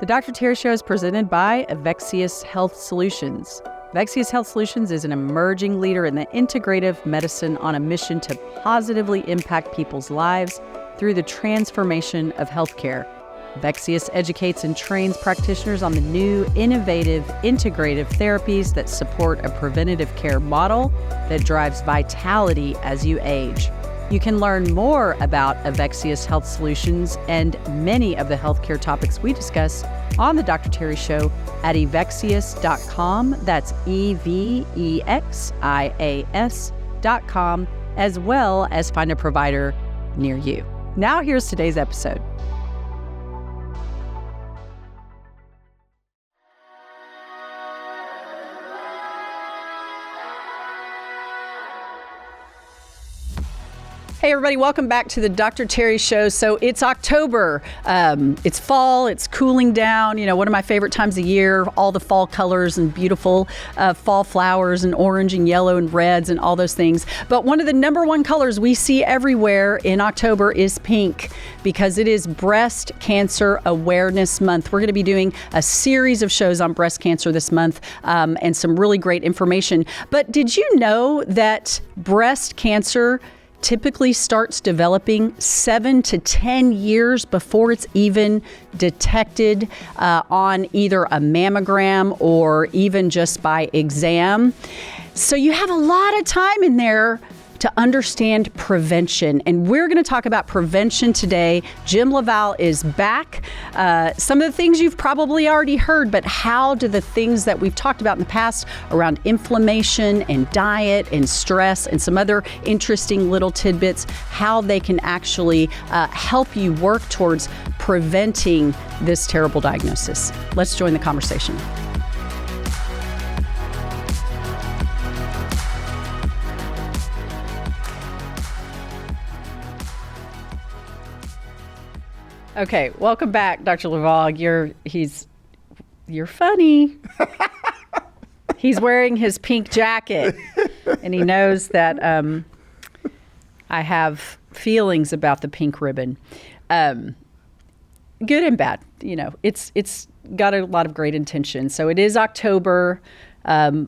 The Dr. Terri Show is presented by Evexias Health Solutions. Evexias Health Solutions is an emerging leader in the integrative medicine on a mission to positively impact people's lives through the transformation of healthcare. Evexias educates and trains practitioners on the new, innovative, integrative therapies that support a preventative care model that drives vitality as you age. You can learn more about Evexias Health Solutions and many of the healthcare topics we discuss on the Dr. Terri Show at Evexias.com. That's Evexias.com, as well as find a provider near you. Now here's today's episode. Hey everybody, welcome back to the Dr. Terri Show. So it's October, it's fall, it's cooling down, one of my favorite times of year, all the fall colors and beautiful fall flowers and orange and yellow and reds and all those things. But one of the number one colors we see everywhere in October is pink, because it is Breast Cancer Awareness Month. We're going to be doing a series of shows on breast cancer this month and some really great information. But did you know that breast cancer typically starts developing 7 to 10 years before it's even detected on either a mammogram or even just by exam? So you have a lot of time in there to understand prevention. And we're going to talk about prevention today. Jim LaValle is back. Some of the things you've probably already heard, but how do the things that we've talked about in the past around inflammation and diet and stress and some other interesting little tidbits, how they can actually help you work towards preventing this terrible diagnosis. Let's join the conversation. Okay, welcome back, Dr. LaValle. You're funny. He's wearing his pink jacket, and he knows that I have feelings about the pink ribbon, good and bad. It's got a lot of great intention. So it is October.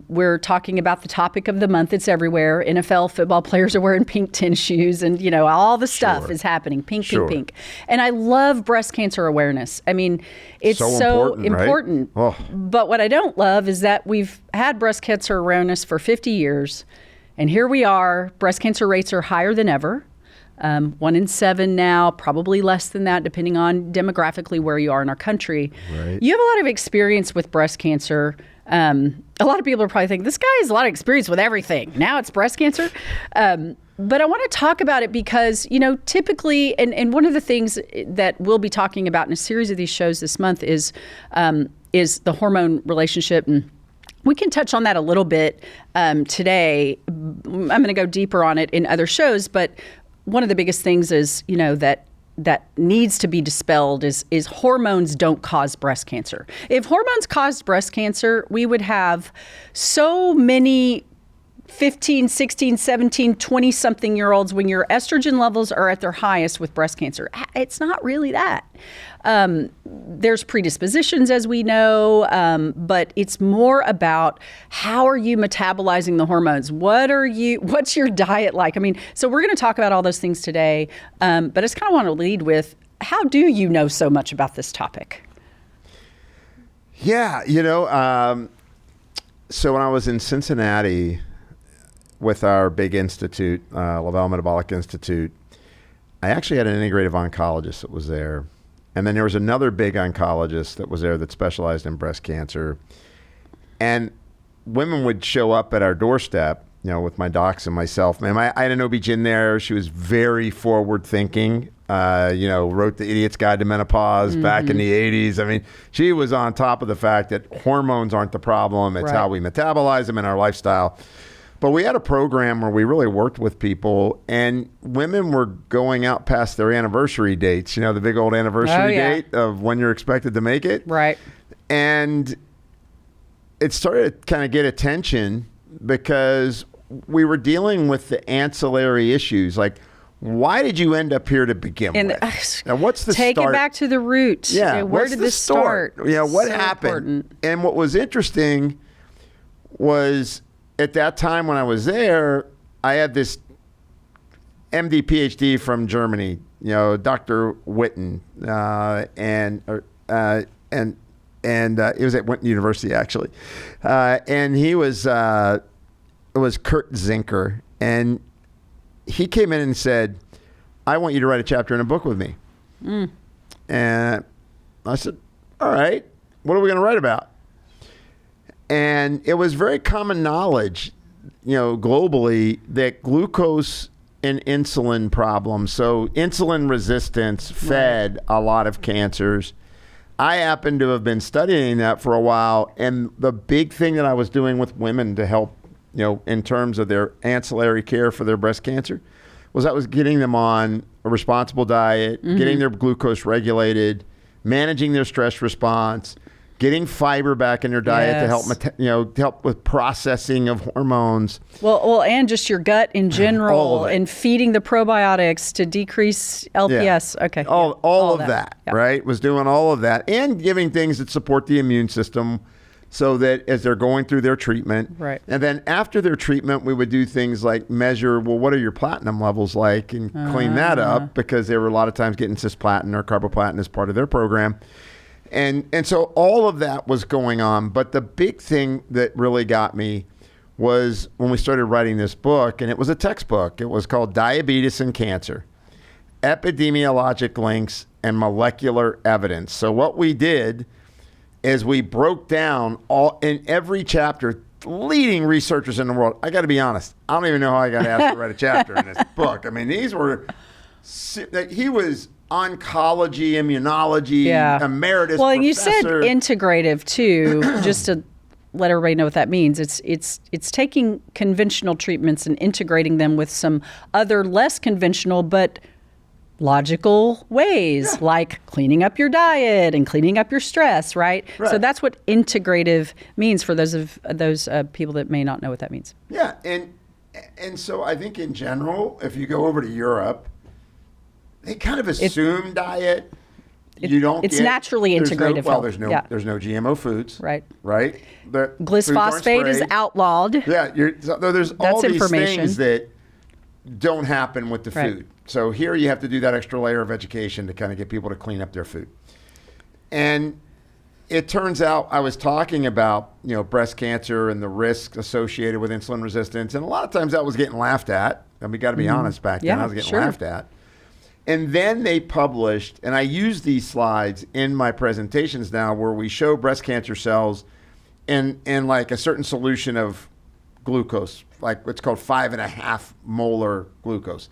We're talking about the topic of the month. It's everywhere. NFL football players are wearing pink tennis shoes, and all the stuff is happening. Pink, pink, pink. And I love breast cancer awareness. I mean, it's so important. Right? Oh. But what I don't love is that we've had breast cancer awareness for 50 years, and here we are. Breast cancer rates are higher than ever. 1 in 7 now, probably less than that, depending on demographically where you are in our country. Right. You have a lot of experience with breast cancer. A lot of people are probably thinking, this guy has a lot of experience with everything. Now it's breast cancer. But I want to talk about it because, typically, and one of the things that we'll be talking about in a series of these shows this month is the hormone relationship. And we can touch on that a little bit today. I'm going to go deeper on it in other shows. But one of the biggest things is, that needs to be dispelled is hormones don't cause breast cancer. If hormones caused breast cancer, we would have so many 15, 16, 17, 20-something-year-olds when your estrogen levels are at their highest with breast cancer. It's not really that. There's predispositions, as we know, but it's more about how are you metabolizing the hormones? What's your diet like? I mean, so we're going to talk about all those things today, but I just kind of want to lead with, how do you know so much about this topic? Yeah, so when I was in Cincinnati with our big institute, LaValle Metabolic Institute, I actually had an integrative oncologist that was there. And then there was another big oncologist that was there that specialized in breast cancer. And women would show up at our doorstep, with my docs and myself. Man, I had an OB-GYN there. She was very forward thinking, wrote The Idiot's Guide to Menopause back in the 80s. I mean, she was on top of the fact that hormones aren't the problem. It's how we metabolize them in our lifestyle. But we had a program where we really worked with people, and women were going out past their anniversary dates, the big old anniversary date of when you're expected to make it. Right. And it started to kind of get attention because we were dealing with the ancillary issues. Like, why did you end up here to begin with? And what's the take start? It back to the root. Yeah, where did this start? Yeah, what So happened? important. And what was interesting was at that time when I was there, I had this MD PhD from Germany, Dr. Witten, and it was at Witten University actually, and he was it was Kurt Zinker, and he came in and said, "I want you to write a chapter in a book with me." And I said, "All right, what are we going to write about?" And it was very common knowledge, globally, that glucose and insulin problems, so insulin resistance, fed a lot of cancers. I happen to have been studying that for a while, and the big thing that I was doing with women to help, in terms of their ancillary care for their breast cancer, was I was getting them on a responsible diet, getting their glucose regulated, managing their stress response, getting fiber back in their diet to help, to help with processing of hormones. Well, and just your gut in general, and feeding the probiotics to decrease LPS. Yeah. Okay, all of that, right? Was doing all of that and giving things that support the immune system, so that as they're going through their treatment, right. And then after their treatment, we would do things like measure, well, what are your platinum levels like, and clean that up, because they were a lot of times getting cisplatin or carboplatin as part of their program. And so all of that was going on. But the big thing that really got me was when we started writing this book, and it was a textbook. It was called Diabetes and Cancer, Epidemiologic Links and Molecular Evidence. So what we did is we broke down in every chapter, leading researchers in the world. I got to be honest, I don't even know how I got asked to write a chapter in this book. I mean, these were, he was oncology, immunology, emeritus professor. You said integrative too, just to let everybody know what that means. It's taking conventional treatments and integrating them with some other less conventional but logical ways, like cleaning up your diet and cleaning up your stress, right? So that's what integrative means for those people that may not know what that means. Yeah, and so I think in general, if you go over to Europe, they kind of assume diet. It's naturally integrative. There's no GMO foods. Right. Glyphosate is outlawed. Yeah. There's all these things that don't happen with the food. So here you have to do that extra layer of education to kind of get people to clean up their food. And it turns out I was talking about, breast cancer and the risks associated with insulin resistance. And a lot of times that was getting laughed at. And we got to be honest, back then I was getting laughed at. And then they published, and I use these slides in my presentations now, where we show breast cancer cells in like a certain solution of glucose, like what's called 5.5 molar glucose.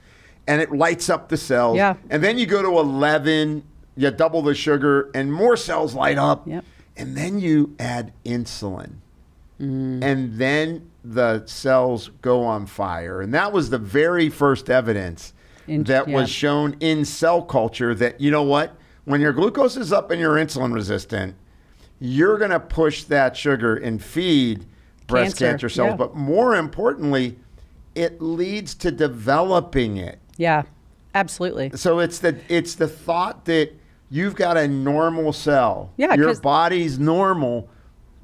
And it lights up the cells. Yeah. And then you go to 11, you double the sugar, and more cells light up. Yep. And then you add insulin. And then the cells go on fire. And that was the very first evidence that was shown in cell culture that, you know what, when your glucose is up and you're insulin resistant, you're going to push that sugar and feed breast cancer cells. Yeah. But more importantly, it leads to developing it. Yeah, absolutely. So it's the thought that you've got a normal cell. Yeah, your body's normal,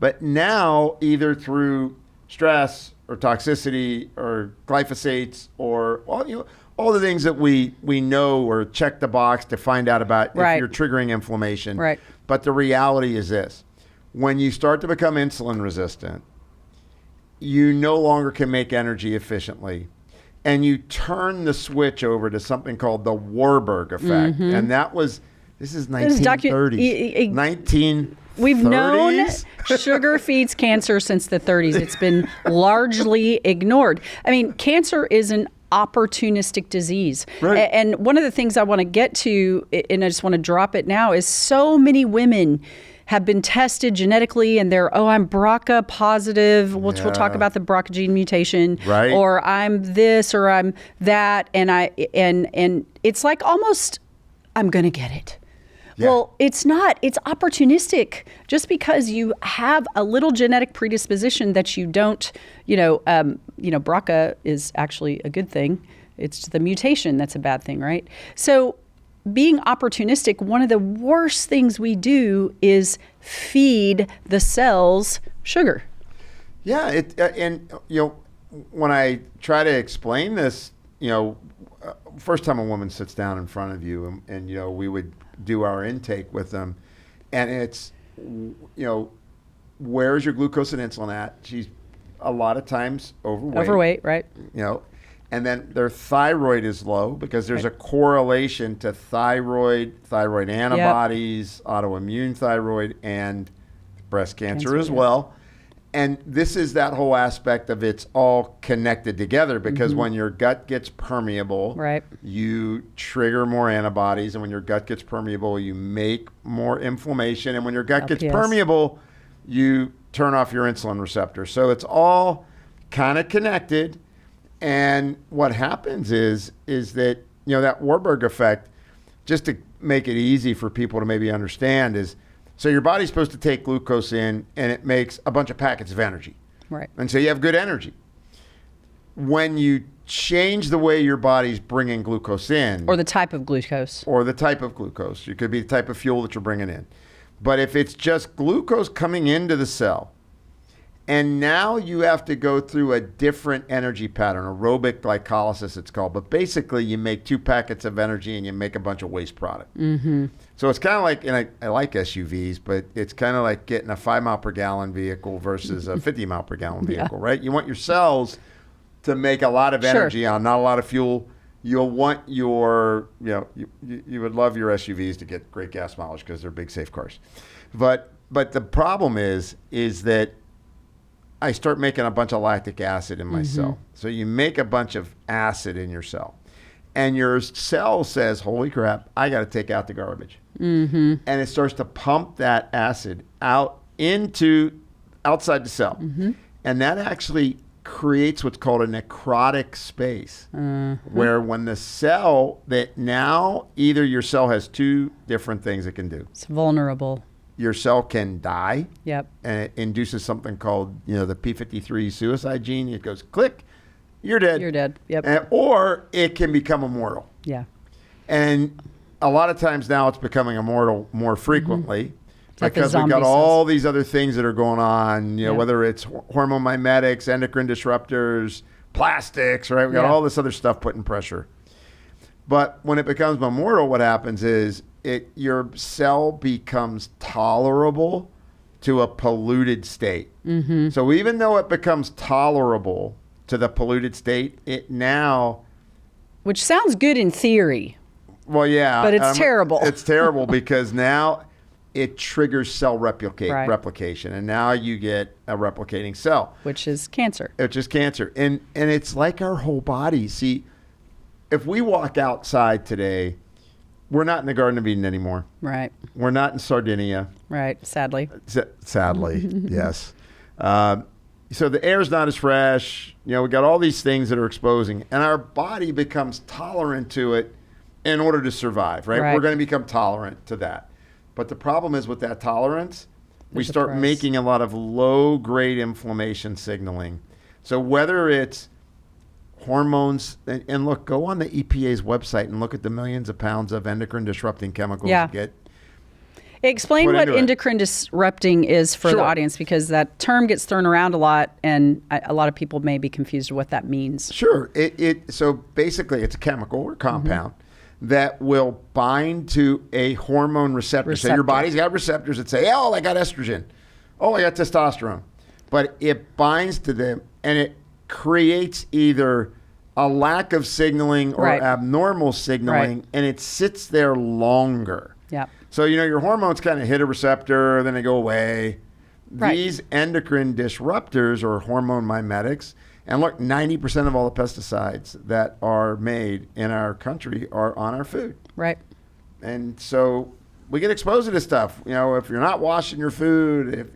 but now either through stress or toxicity or glyphosates or all the things that we know or check the box to find out about if you're triggering inflammation. Right. But the reality is this: when you start to become insulin resistant, you no longer can make energy efficiently. And you turn the switch over to something called the Warburg effect. And this is 1930s. 1930s. We've known sugar feeds cancer since the 30s. It's been largely ignored. I mean, cancer is an opportunistic disease. Right. And one of the things I want to get to, and I just want to drop it now, is so many women have been tested genetically and they're, I'm BRCA positive, which we'll talk about the BRCA gene mutation, or I'm this or I'm that, and it's like almost I'm going to get it. Yeah. Well, it's not. It's opportunistic. Just because you have a little genetic predisposition that you don't, BRCA is actually a good thing. It's the mutation that's a bad thing, right? So being opportunistic, one of the worst things we do is feed the cells sugar. Yeah, and when I try to explain this, first time a woman sits down in front of you, and we would do our intake with them, and it's, where's your glucose and insulin at? She's a lot of times overweight, right? And then their thyroid is low because there's a correlation to thyroid antibodies, autoimmune thyroid, and breast cancer as well. And this is that whole aspect of it's all connected together because when your gut gets permeable, you trigger more antibodies. And when your gut gets permeable, you make more inflammation. And when your gut gets permeable, you turn off your insulin receptor. So it's all kind of connected. And what happens is that, that Warburg effect, just to make it easy for people to maybe understand, is so your body's supposed to take glucose in and it makes a bunch of packets of energy. Right. And so you have good energy. When you change the way your body's bringing glucose in. Or the type of glucose. It could be the type of fuel that you're bringing in. But if it's just glucose coming into the cell, and now you have to go through a different energy pattern, aerobic glycolysis it's called. But basically you make 2 packets of energy and you make a bunch of waste product. So it's kind of like, and I like SUVs, but it's kind of like getting a 5 mile per gallon vehicle versus a 50 mile per gallon vehicle, right? You want your cells to make a lot of energy on not a lot of fuel. You'll want your, you would love your SUVs to get great gas mileage because they're big, safe cars. But the problem is that I start making a bunch of lactic acid in my cell. So you make a bunch of acid in your cell. And your cell says, holy crap, I got to take out the garbage. And it starts to pump that acid out outside the cell. And that actually creates what's called a necrotic space, where when the cell, that now either your cell has 2 different things it can do. It's vulnerable. Your cell can die. Yep. And it induces something called, the p53 suicide gene. It goes click, you're dead. You're dead. Yep. Or it can become immortal. Yeah. And a lot of times now it's becoming immortal more frequently because we've got cells. all these other things that are going on, whether it's hormone mimetics, endocrine disruptors, plastics, right? We've got all this other stuff putting pressure. But when it becomes immortal, what happens is your cell becomes tolerable to a polluted state. So even though it becomes tolerable to the polluted state, it now... Which sounds good in theory. Well, yeah. But it's terrible. It's terrible because now it triggers cell replication. And now you get a replicating cell. Which is cancer. And it's like our whole body. See, if we walk outside today... We're not in the Garden of Eden anymore. Right. We're not in Sardinia. Right. Sadly. Sadly, yes. So the air's not as fresh. We got all these things that are exposing, and our body becomes tolerant to it in order to survive, right? We're going to become tolerant to that. But the problem is with that tolerance, we start making a lot of low-grade inflammation signaling. So whether it's hormones, and look, go on the EPA's website and look at the millions of pounds of endocrine disrupting chemicals you get. Explain what endocrine disrupting is for the audience, because that term gets thrown around a lot, and a lot of people may be confused with what that means. Sure. So basically it's a chemical or compound that will bind to a hormone receptor. So your body's got receptors that say, oh, I got estrogen. Oh, I got testosterone. But it binds to them, and it creates either a lack of signaling or abnormal signaling, and it sits there longer. Yeah. So, your hormones kind of hit a receptor, then they go away. These endocrine disruptors or hormone mimetics, and look, 90% of all the pesticides that are made in our country are on our food. Right. And so we get exposed to this stuff. If you're not washing your food,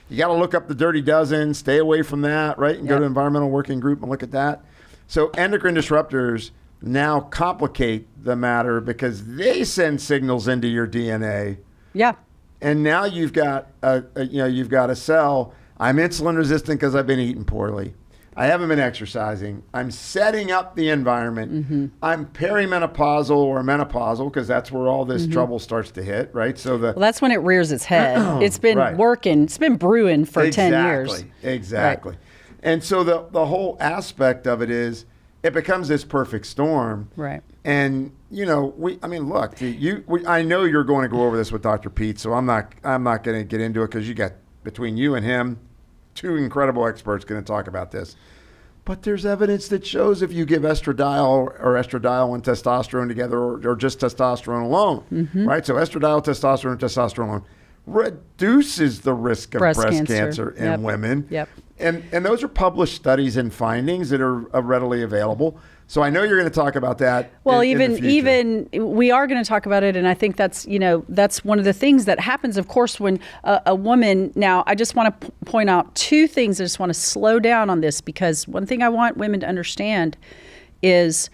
you got to look up the Dirty Dozen, stay away from that, right? And go to Environmental Working Group and look at that. So endocrine disruptors now complicate the matter because they send signals into your DNA. Yeah. And now you've got a cell. I'm insulin resistant because I've been eating poorly. I haven't been exercising. I'm setting up the environment. I'm perimenopausal or menopausal because that's where all this trouble starts to hit, right? So well, that's when it rears its head. It's been working. It's been brewing for 10 years. Exactly. Right. And so the whole aspect of it is it becomes this perfect storm. Right. And look, I know you're going to go over this with Dr. Pete, so I'm not going to get into it because you got between you and him, two incredible experts going to talk about this. But there's evidence that shows if you give estradiol and testosterone together, or just testosterone alone, right? So estradiol, testosterone alone reduces the risk of breast cancer in women. Yep. And those are published studies and findings that are readily available. So I know you're going to talk about that. Well, in the future. even we are going to talk about it, and I think that's one of the things that happens, of course, when a woman. Now, I just want to point out two things. I just want to slow down on this because one thing I want women to understand is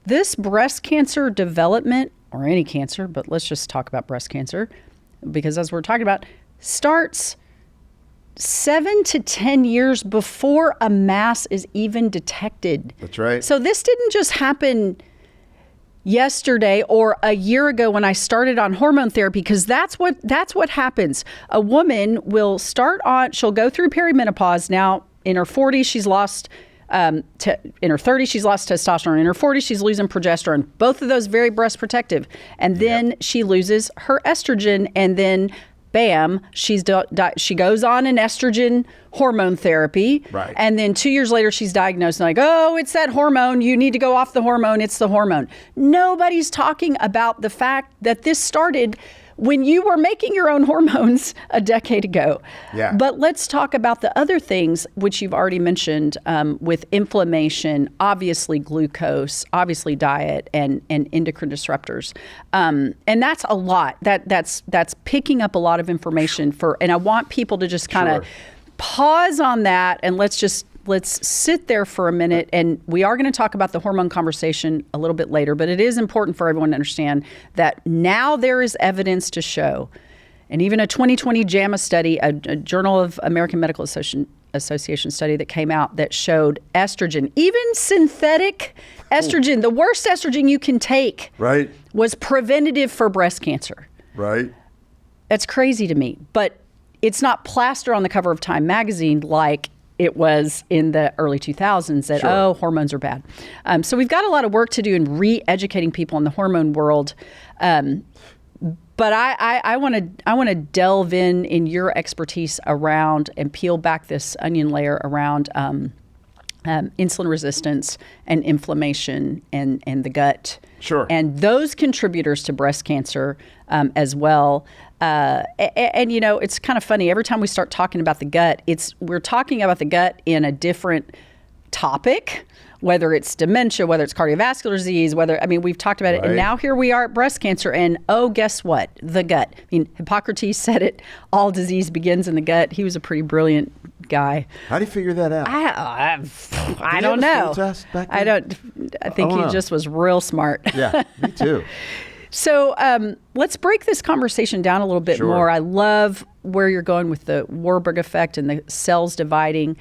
this breast cancer development, or any cancer, but let's just talk about breast cancer, because as we're talking about, starts 7 to 10 years before a mass is even detected. That's right. So this didn't just happen yesterday or a year ago when I started on hormone therapy, because that's what happens. A woman will she'll go through perimenopause. Now in her 40s, she's lost in her 30s, she's lost testosterone. In her 40s, she's losing progesterone. Both of those very breast protective. And then she loses her estrogen, and then bam, she goes on an estrogen hormone therapy. Right. And then 2 years later, she's diagnosed and like, oh, it's that hormone. You need to go off the hormone. It's the hormone. Nobody's talking about the fact that this started when you were making your own hormones a decade ago. Yeah. But let's talk about the other things, which you've already mentioned, with inflammation, obviously glucose, obviously diet, and endocrine disruptors. And that's a lot. That's picking up a lot of information and I want people to just kind of pause on that, and let's sit there for a minute. And we are going to talk about the hormone conversation a little bit later, but it is important for everyone to understand that now there is evidence to show, and even a 2020 JAMA study, a Journal of American Medical Association study that came out that showed estrogen, even synthetic estrogen, the worst estrogen you can take, right, was preventative for breast cancer. Right. That's crazy to me, but it's not plaster on the cover of Time magazine like it was in the early 2000s that, hormones are bad. So we've got a lot of work to do in re-educating people in the hormone world. But I want to delve in your expertise around and peel back this onion layer around insulin resistance and inflammation and the gut. Sure. And those contributors to breast cancer as well. And it's kind of funny. Every time we start talking about the gut, we're talking about the gut in a different topic, whether it's dementia, whether it's cardiovascular disease, we've talked about it. And now here we are at breast cancer, and guess what? The gut. Hippocrates said it, all disease begins in the gut. He was a pretty brilliant guy. How do you figure that out? I don't know. I think he just was real smart. Yeah, me too. So let's break this conversation down a little bit more. I love where you're going with the Warburg effect and the cells dividing.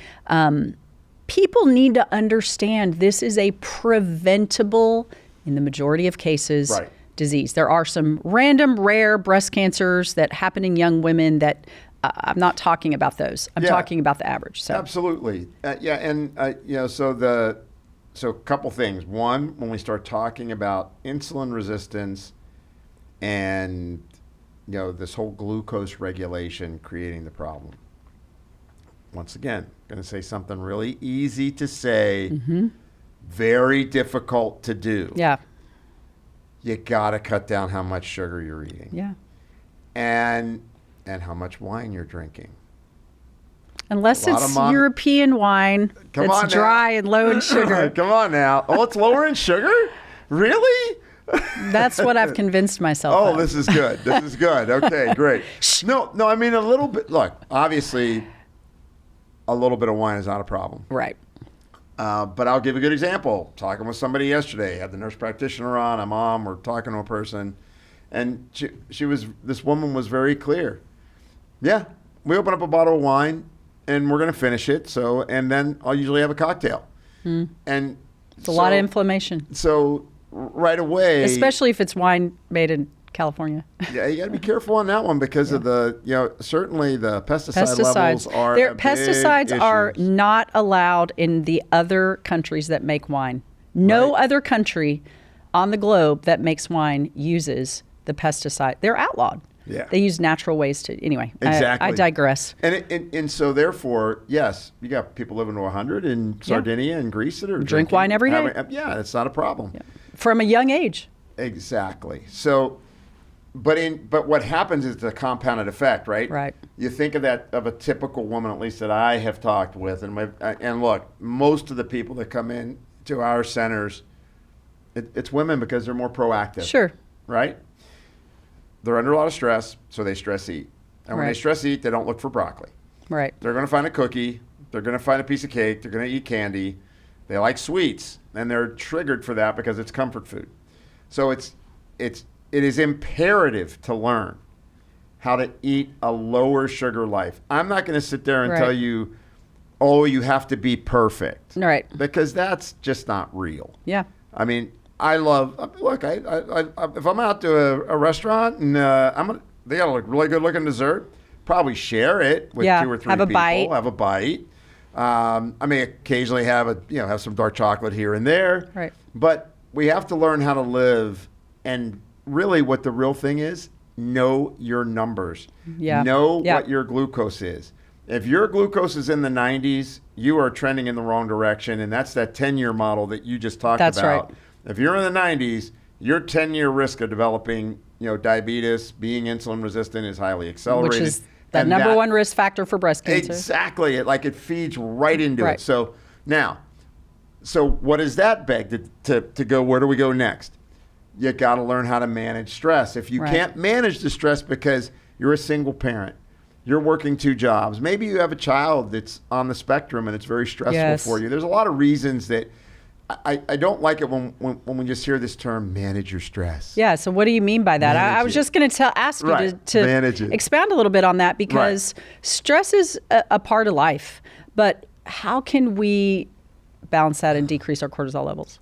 People need to understand this is a preventable, in the majority of cases, disease. There are some random rare breast cancers that happen in young women that I'm not talking about those. I'm talking about the average. So. Absolutely. So a couple things. One, when we start talking about insulin resistance and this whole glucose regulation creating the problem. Once again, going to say something really easy to say, very difficult to do. Yeah. You got to cut down how much sugar you're eating. Yeah. And how much wine you're drinking. Unless it's European wine that's dry and low in sugar. Come on now. Oh, it's lower in sugar? Really? That's what I've convinced myself of. This is good. This is good. Okay, great. No, I mean a little bit. Look, obviously, a little bit of wine is not a problem. Right. But I'll give a good example. Talking with somebody yesterday, had the nurse practitioner on, a mom, we're talking to a person, and this woman was very clear. Yeah, we open up a bottle of wine, and we're going to finish it. So, and then I'll usually have a cocktail. And it's a lot of inflammation. So right away, especially if it's wine made in California. Yeah, you got to be careful on that one because of the, certainly the pesticide levels are pesticides big are issues. not allowed in the other countries that make wine. No other country on the globe that makes wine uses the pesticide. They're outlawed. Yeah. They use natural ways to, anyway. Exactly. I digress. And so therefore, yes, you got people living to 100 in Sardinia and Greece that are drink wine every day. Yeah, it's not a problem. Yeah. From a young age. Exactly. So, but what happens is the compounded effect, right? Right. You think of a typical woman, at least that I have talked with, and look, most of the people that come in to our centers, it's women because they're more proactive. Sure. Right? They're under a lot of stress, so they stress eat. And when they stress eat, they don't look for broccoli. Right. They're going to find a cookie. They're going to find a piece of cake. They're going to eat candy. They like sweets, and they're triggered for that because it's comfort food. So it is imperative to learn how to eat a lower sugar life. I'm not going to sit there and tell you, oh, you have to be perfect. Right. Because that's just not real. Yeah. I mean, look, if I'm out to a restaurant and they got a really good looking dessert, probably share it with 2 or 3 have a people. bite. Have a bite. I may occasionally have some dark chocolate here and there. Right. But we have to learn how to live, and really what the real thing is, know your numbers. Yeah. Know what your glucose is. If your glucose is in the 90s, you are trending in the wrong direction, and that's that 10-year model that you just talked about. That's right. If you're in the 90s, your 10-year risk of developing, diabetes, being insulin resistant is highly accelerated. Which is the number one risk factor for breast cancer. Exactly. It feeds right into it. So what does that beg to go, where do we go next? You got to learn how to manage stress. If you can't manage the stress because you're a single parent, you're working 2 jobs, maybe you have a child that's on the spectrum and it's very stressful for you. There's a lot of reasons that I don't like it when we just hear this term, manage your stress. Yeah. So what do you mean by that? I was just going to ask you to expound a little bit on that, because stress is a part of life. But how can we balance that and decrease our cortisol levels?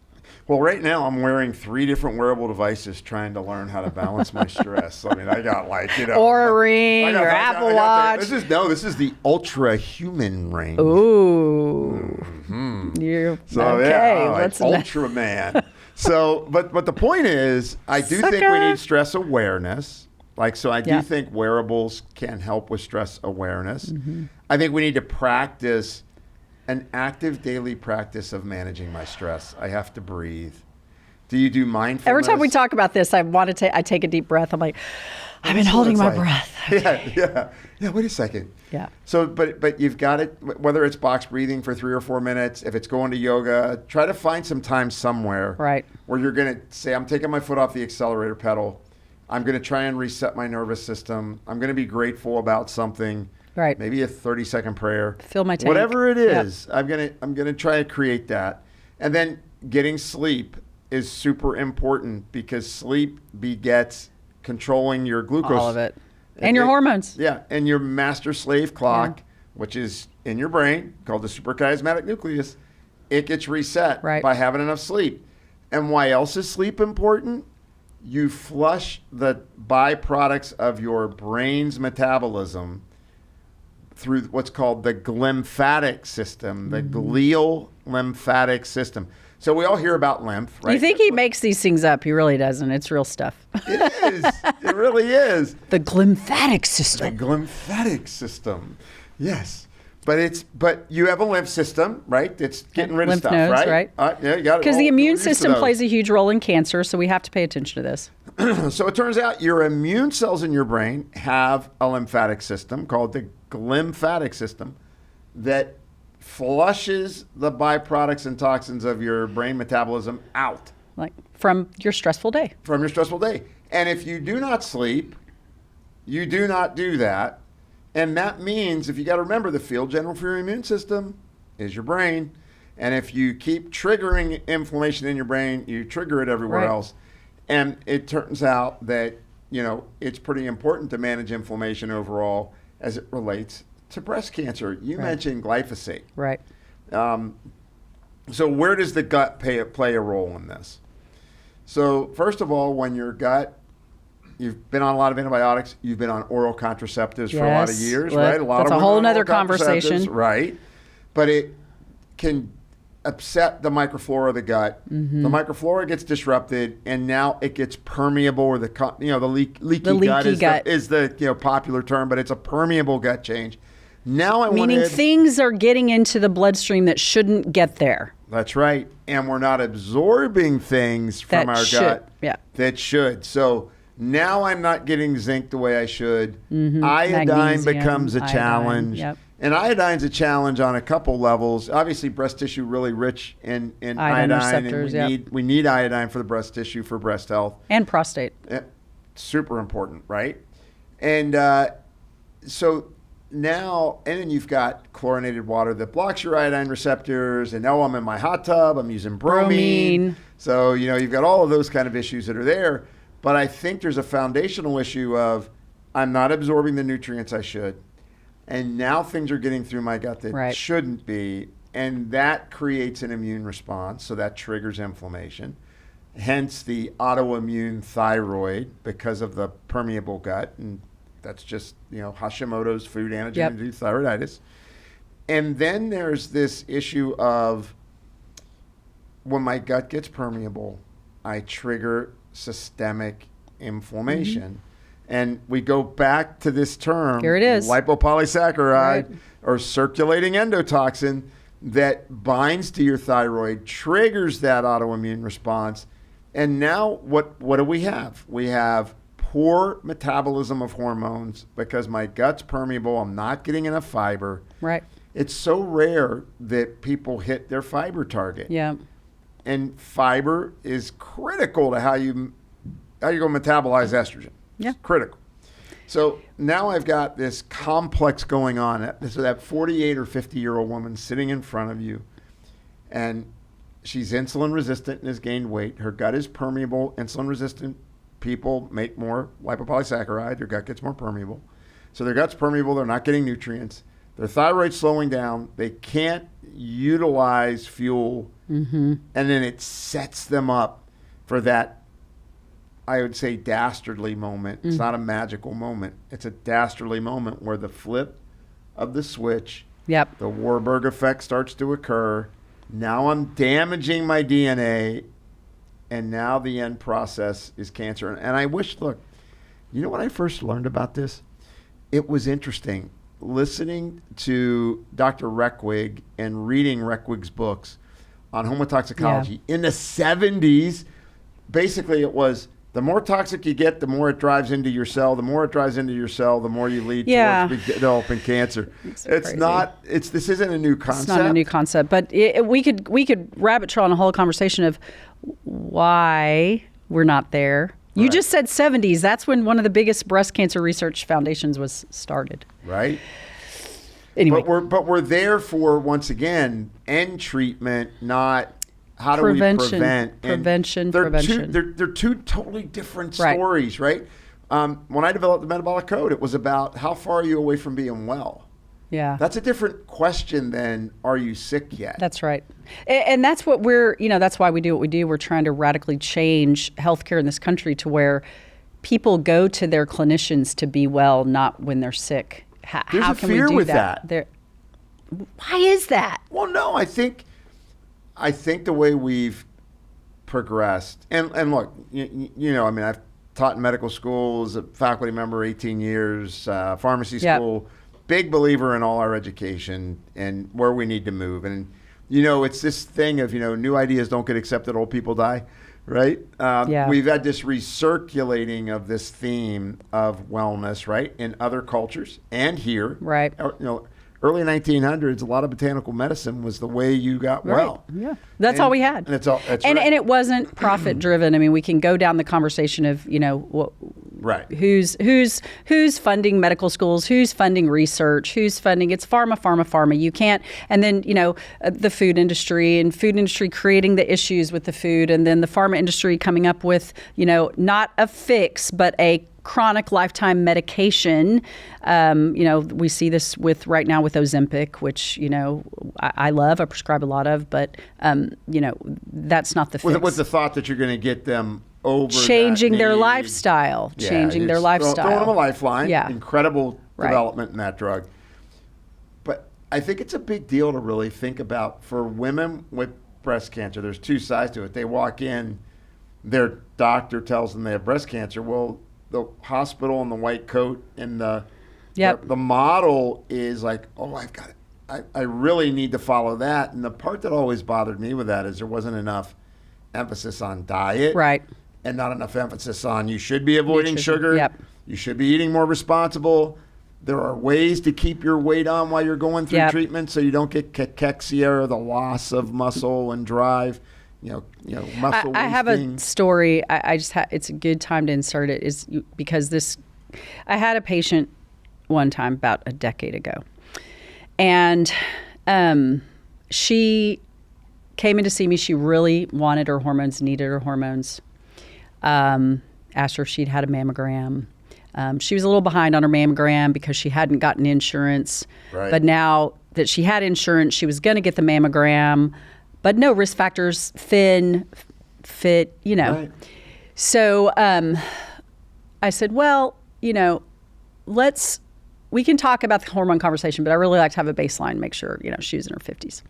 Well, right now I'm wearing 3 different wearable devices trying to learn how to balance my stress. I mean, I got or a ring, or Apple Watch. This is the Ultra Human ring. Ooh. Mm-hmm. What's Ultraman. So, but the point is, I do think we need stress awareness. I do think wearables can help with stress awareness. Mm-hmm. I think we need to practice an active daily practice of managing my stress. I have to breathe. Do you do mindfulness? Every time we talk about this, I take a deep breath. I'm like, I've been holding my breath. Yeah. Wait a second. Yeah. So, but you've got it. Whether it's box breathing for 3 or 4 minutes, if it's going to yoga, try to find some time somewhere, where you're going to say, I'm taking my foot off the accelerator pedal. I'm going to try and reset my nervous system. I'm going to be grateful about something. Right. Maybe a 30-second prayer. Fill my tank. Whatever it is, I'm gonna try to create that. And then getting sleep is super important, because sleep begets controlling your glucose. All of it. And your hormones. Yeah. And your master slave clock, which is in your brain, called the suprachiasmatic nucleus, it gets reset by having enough sleep. And why else is sleep important? You flush the byproducts of your brain's metabolism through what's called the glymphatic system, the glial lymphatic system. So we all hear about lymph, right? You think he makes these things up. He really doesn't. It's real stuff. It is. It really is. The glymphatic system. The glymphatic system. Yes. But you have a lymph system, right? It's getting rid of stuff, nodes, right? Yeah, you got it. Because the immune system plays a huge role in cancer, so we have to pay attention to this. So it turns out your immune cells in your brain have a lymphatic system called the glymphatic system that flushes the byproducts and toxins of your brain metabolism out. Like from your stressful day. And if you do not sleep, you do not do that. And that means, if you got to remember, the field general for your immune system is your brain. And if you keep triggering inflammation in your brain, you trigger it everywhere else. And it turns out that, it's pretty important to manage inflammation overall as it relates to breast cancer. You Right. mentioned glyphosate. Right. So where does the gut play a role in this? So first of all, when your gut, you've been on a lot of antibiotics, you've been on oral contraceptives for a lot of Yes. years, Look, right? A lot that's of a women whole on nother oral contraceptives, conversation. right? But it can upset the microflora of the gut. Mm-hmm. The microflora gets disrupted, and now it gets permeable, or the leaky leaky gut is the popular term, but it's a permeable gut change. Now Meaning things are getting into the bloodstream that shouldn't get there. That's right. And we're not absorbing things from That our should. gut Yeah. that should. So now I'm not getting zinc the way I should. Mm-hmm. Iodine Magnesium, becomes a iodine, challenge. yep. And iodine's a challenge on a couple levels. Obviously, breast tissue really rich in Iodine iodine. receptors, and yep. we need iodine for the breast tissue for breast health. And prostate. Super important, right? And so now, and then you've got chlorinated water that blocks your iodine receptors. And now I'm in my hot tub, I'm using bromine. So, you've got all of those kind of issues that are there. But I think there's a foundational issue of I'm not absorbing the nutrients I should. And now things are getting through my gut that Right. shouldn't be. And that creates an immune response. So that triggers inflammation. Hence the autoimmune thyroid because of the permeable gut. And that's just, Hashimoto's food antigen-induced thyroiditis. And then there's this issue of when my gut gets permeable, I trigger systemic inflammation. Mm-hmm. And we go back to this term, Here it is. lipopolysaccharide Right. or circulating endotoxin that binds to your thyroid, triggers that autoimmune response. And now what do we have? We have poor metabolism of hormones because my gut's permeable. I'm not getting enough fiber. Right. It's so rare that people hit their fiber target. Yeah. And fiber is critical to how you go metabolize estrogen. Yeah. It's critical. So now I've got this complex going on. So that 48 or 50-year-old woman sitting in front of you, and she's insulin resistant and has gained weight. Her gut is permeable. Insulin resistant people make more lipopolysaccharide. Their gut gets more permeable. So their gut's permeable. They're not getting nutrients. Their thyroid's slowing down. They can't utilize fuel. Mm-hmm. And then it sets them up for that, I would say, dastardly moment. It's not a magical moment. It's a dastardly moment where the flip of the switch, Yep. the Warburg effect starts to occur. Now I'm damaging my DNA, and now the end process is cancer. And I wish, look, when I first learned about this, it was interesting. Listening to Dr. Reckwig and reading Reckwig's books on homotoxicology in the 70s, basically it was the more toxic you get, the more it drives into your cell. The more it drives into your cell, the more you lead towards developing cancer. This isn't a new concept. It's not a new concept, but we could rabbit trail on a whole conversation of why we're not there. You Right. just said 70s. That's when one of the biggest breast cancer research foundations was started. Right. Anyway, But we're there for, once again, end treatment, not how do Prevention. we prevent. Prevention. They're two totally different stories, right? When I developed the metabolic code, it was about how far are you away from being well. yeah. That's a different question than are you sick yet? That's right. And that's what that's why we do what we do. We're trying to radically change healthcare in this country to where people go to their clinicians to be well, not when they're sick. There's How a can fear we do with that? Why is that? Well, no, I think the way we've progressed, and look, I've taught in medical school as a faculty member 18 years, pharmacy school, big believer in all our education and where we need to move. And, it's this thing of, new ideas don't get accepted, old people die, right? We've had this recirculating of this theme of wellness, right, in other cultures and here. Right. Early 1900s, a lot of botanical medicine was the way you got well. Yeah, that's all we had. And that's right. And it wasn't profit driven. I mean, we can go down the conversation of right. who's funding medical schools, who's funding research, who's funding. It's pharma. You can't. And then the food industry creating the issues with the food, and then the pharma industry coming up with not a fix but a chronic lifetime medication. We see this right now with Ozempic, which, I love, I prescribe a lot of, but, that's not the fix. With the thought that you're going to get them over changing their lifestyle, changing their lifestyle. Throwing them a lifeline. Yeah. Incredible development in that drug. But I think it's a big deal to really think about for women with breast cancer. There's two sides to it. They walk in, their doctor tells them they have breast cancer. Well, the hospital and the white coat and the model is like, oh, I've got it. I really need to follow that. And the part that always bothered me with that is there wasn't enough emphasis on diet. Right. And not enough emphasis on you should be avoiding sugar. Yep. You should be eating more responsible. There are ways to keep your weight on while you're going through treatment so you don't get cachexia or the loss of muscle and drive. Muscle wasting. I have a story. It's a good time to insert it is because I had a patient one time about a decade ago, and she came in to see me. She really wanted her hormones, needed her hormones. Asked her if she'd had a mammogram. She was a little behind on her mammogram because she hadn't gotten insurance. Right. But now that she had insurance, she was going to get the mammogram, but no risk factors, thin, fit, Right. So I said, well, we can talk about the hormone conversation, but I really like to have a baseline, make sure, she was in her 50s.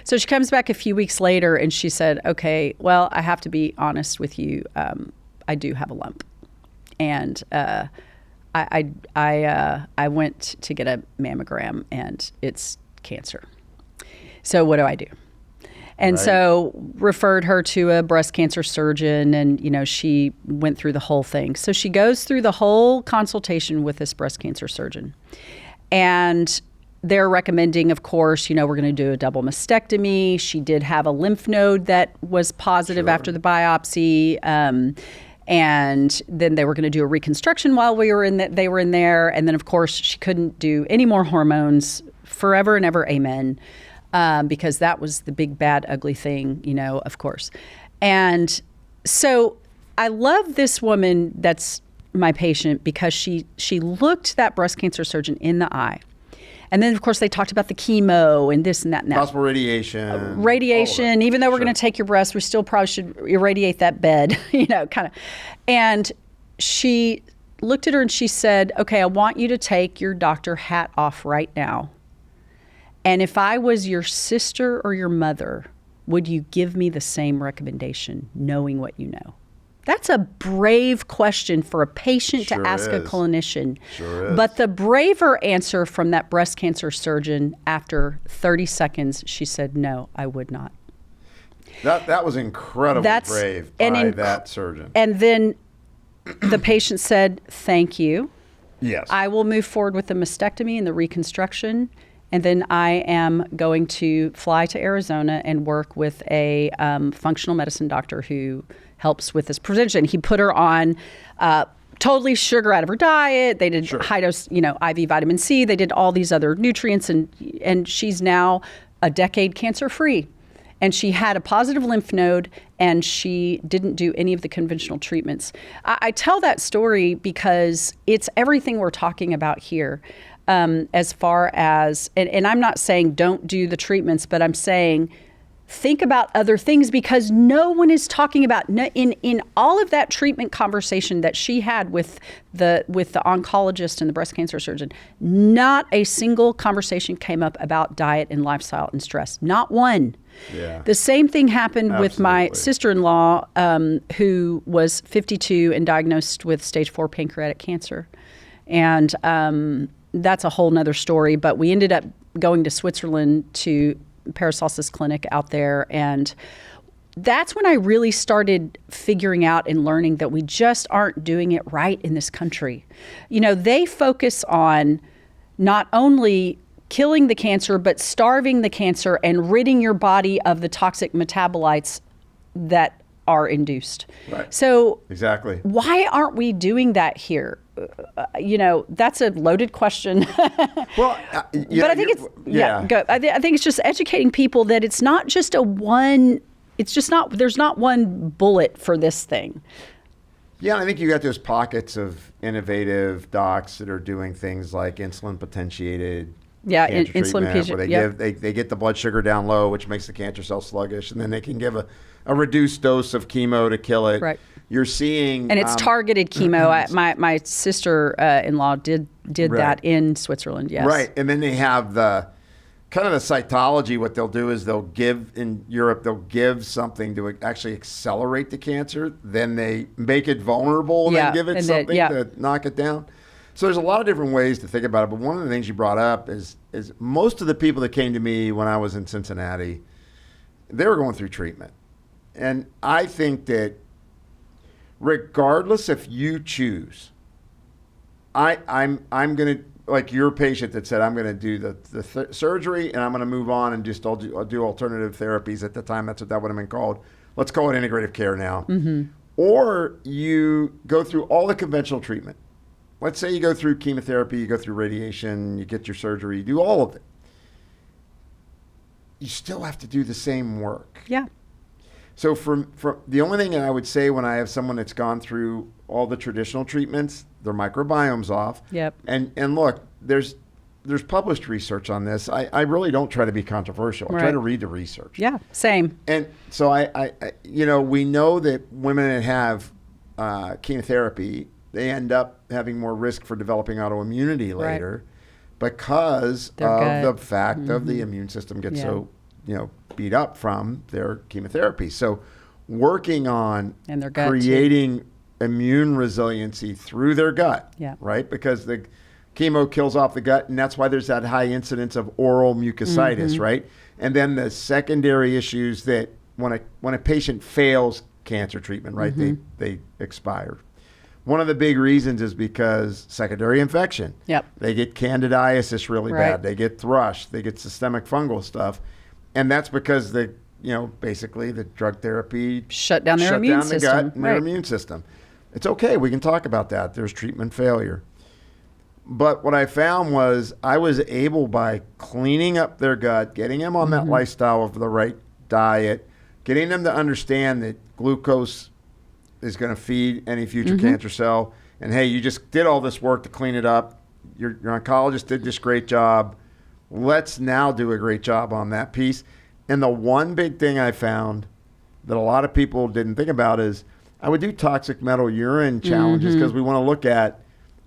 So she comes back a few weeks later and she said, okay, well, I have to be honest with you. I do have a lump. And I went to get a mammogram and it's cancer. So what do I do? And so referred her to a breast cancer surgeon and, she went through the whole thing. So she goes through the whole consultation with this breast cancer surgeon. And they're recommending, of course, we're going to do a double mastectomy. She did have a lymph node that was positive after the biopsy. And then they were going to do a reconstruction while they were in there. And then, of course, she couldn't do any more hormones forever and ever. Amen. Because that was the big, bad, ugly thing, of course. And so I love this woman that's my patient because she looked that breast cancer surgeon in the eye. And then, of course, they talked about the chemo and this and that and that. Possible radiation. Radiation. Even though we're going to take your breast, we still probably should irradiate that bed, kind of. And she looked at her and she said, okay, I want you to take your doctor hat off right now. And if I was your sister or your mother, would you give me the same recommendation, knowing what you know? That's a brave question for a patient to ask a clinician. Sure is. But the braver answer from that breast cancer surgeon, after 30 seconds, she said, no, I would not. That was incredibly brave by that surgeon. And then the patient said, thank you. Yes. I will move forward with the mastectomy and the reconstruction. And then I am going to fly to Arizona and work with a functional medicine doctor who helps with this prevention. He put her on totally sugar out of her diet. They did high dose, IV vitamin C. They did all these other nutrients, and she's now a decade cancer free. And she had a positive lymph node, and she didn't do any of the conventional treatments. I tell that story because it's everything we're talking about here. As far as, and I'm not saying don't do the treatments, but I'm saying think about other things because no one is talking about, in all of that treatment conversation that she had with the oncologist and the breast cancer surgeon, not a single conversation came up about diet and lifestyle and stress. Not one. Yeah. The same thing happened with my sister-in-law, who was 52 and diagnosed with stage 4 pancreatic cancer. And that's a whole nother story, but we ended up going to Switzerland to Paracelsus Clinic out there. And that's when I really started figuring out and learning that we just aren't doing it right in this country. They focus on not only killing the cancer, but starving the cancer and ridding your body of the toxic metabolites that are induced. Right. So exactly. Why aren't we doing that here? That's a loaded question. Well, but I think I think it's just educating people that it's not just there's not one bullet for this thing. Yeah, and I think you got those pockets of innovative docs that are doing things like insulin potentiated cancer treatment, where they get the blood sugar down low, which makes the cancer cell sluggish, and then they can give a reduced dose of chemo to kill it. Right. You're seeing, and it's targeted chemo. My sister-in-law did that in Switzerland. Yes. Right, and then they have the kind of the cytology. What they'll do is they'll give something to actually accelerate the cancer. Then they make it vulnerable and then give it something to knock it down. So there's a lot of different ways to think about it. But one of the things you brought up is most of the people that came to me when I was in Cincinnati, they were going through treatment. And I think that regardless if you choose, I'm going to, like your patient that said, I'm going to do the surgery and I'm going to move on and just I'll do alternative therapies. At the time, that would have been called. Let's call it integrative care now. Mm-hmm. Or you go through all the conventional treatment. Let's say you go through chemotherapy, you go through radiation, you get your surgery, you do all of it. You still have to do the same work. Yeah. So from the only thing I would say when I have someone that's gone through all the traditional treatments, their microbiome's off. Yep. And look, there's published research on this. I really don't try to be controversial. I try to read the research. Yeah, same. And so I we know that women that have chemotherapy, they end up having more risk for developing autoimmunity later because of the fact of the immune system gets so beat up from their chemotherapy. So working on creating immune resiliency through their gut, right? Because the chemo kills off the gut, and that's why there's that high incidence of oral mucositis, right? And then the secondary issues that when a patient fails cancer treatment, right, they expire. One of the big reasons is because secondary infection. Yep. They get candidiasis really bad. They get thrush. They get systemic fungal stuff. And that's because basically the drug therapy shut down their immune system. The gut and their immune system. It's okay. We can talk about that. There's treatment failure. But what I found was I was able, by cleaning up their gut, getting them on that lifestyle of the right diet, getting them to understand that glucose is going to feed any future cancer cell. And hey, you just did all this work to clean it up. Your oncologist did this great job. Let's now do a great job on that piece. And the one big thing I found that a lot of people didn't think about is I would do toxic metal urine challenges because we want to look at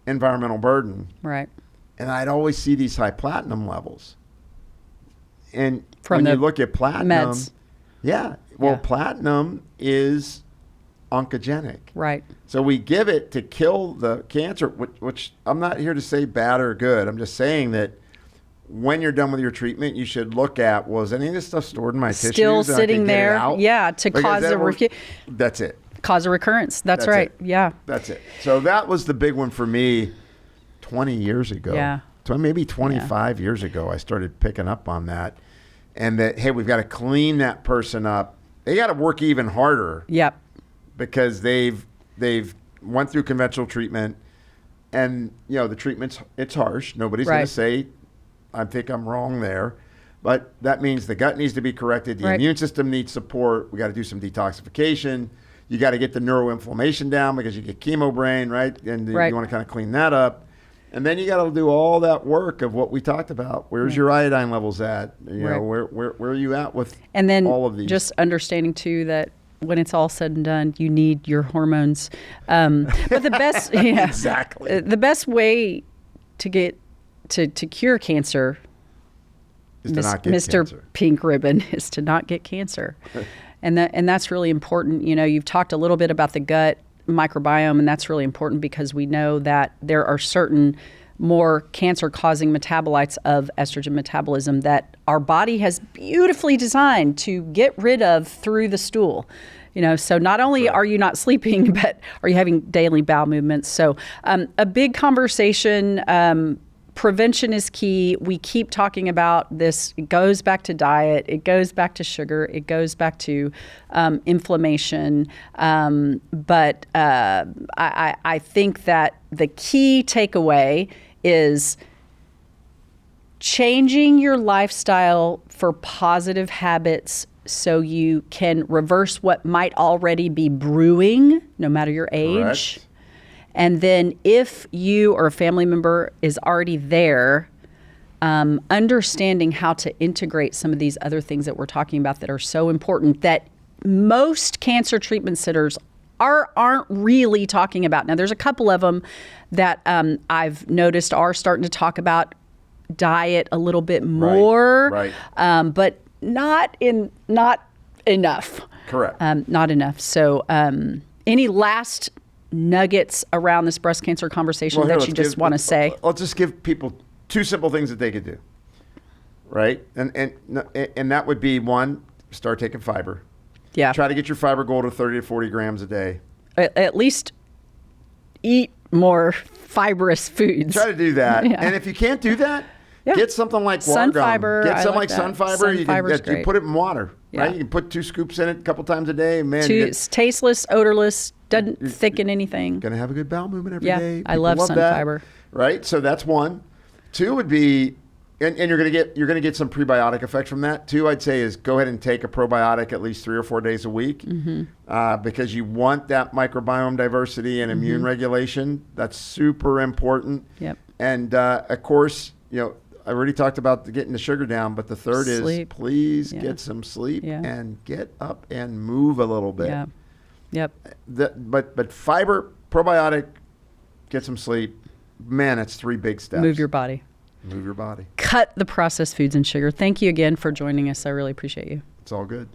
environmental burden. Right. And I'd always see these high platinum levels. And when you look at platinum, platinum is oncogenic. Right. So we give it to kill the cancer, which I'm not here to say bad or good. I'm just saying that when you're done with your treatment, you should look at, was any of this stuff stored in my tissues? Still sitting there, to cause that's it. Cause a recurrence. That's right. It. Yeah. That's it. So that was the big one for me 20 years ago. Yeah. So maybe 25 years ago, I started picking up on that. And that, hey, we've got to clean that person up. They got to work even harder. Yep. Because they've went through conventional treatment, and the treatment's it's harsh. Nobody's going to say, I think I'm wrong there. But that means the gut needs to be corrected. The immune system needs support. We got to do some detoxification. You got to get the neuroinflammation down because you get chemo brain, right? And you want to kind of clean that up. And then you got to do all that work of what we talked about. Where's your iodine levels at? Where are you at with all of these? Just understanding too that when it's all said and done, you need your hormones. But the best, exactly. The best way to get to cure cancer, is to not get Mr. cancer. Pink Ribbon, is to not get cancer. And that's really important. You've talked a little bit about the gut microbiome, and that's really important because we know that there are certain more cancer-causing metabolites of estrogen metabolism that our body has beautifully designed to get rid of through the stool. So not only are you not sleeping, but are you having daily bowel movements? So a big conversation. Prevention is key. We keep talking about this. It goes back to diet. It goes back to sugar. It goes back to inflammation. But I think that the key takeaway is changing your lifestyle for positive habits so you can reverse what might already be brewing, no matter your age. Correct. And then if you or a family member is already there, understanding how to integrate some of these other things that we're talking about that are so important that most cancer treatment centers aren't really talking about. Now, there's a couple of them that I've noticed are starting to talk about diet a little bit more, Right. But not enough. Correct. Not enough. So any last nuggets around this breast cancer conversation Well, here, that you just want to say? Let's just give people two simple things that they could do, right? And that would be, one, start taking fiber. Yeah. Try to get your fiber goal to 30 to 40 grams a day. At least eat more fibrous foods. Try to do that. Yeah. And if you can't do that, Yeah. get something like Sun water. fiber, Get I something like like that. sun fiber. Sun You fiber's you great. put it in water, Yeah. right? You can put 2 scoops in it a couple times a day. Man, It's tasteless, odorless, doesn't thicken anything. Going to have a good bowel movement every Yeah, day. I love sun that, fiber. Right? So that's one. 2 would be, and you're going to get some prebiotic effect from that. 2, I'd say, is go ahead and take a probiotic at least 3 or 4 days a week, because you want that microbiome diversity and immune regulation. That's super important. Yep. And of course, I already talked about getting the sugar down, but the third Sleep. is please Yeah. get some sleep Yeah. and get up and move a little bit. Yeah. Yep. But fiber, probiotic, get some sleep. Man, that's 3 big steps. Move your body. Move your body. Cut the processed foods and sugar. Thank you again for joining us. I really appreciate you. It's all good.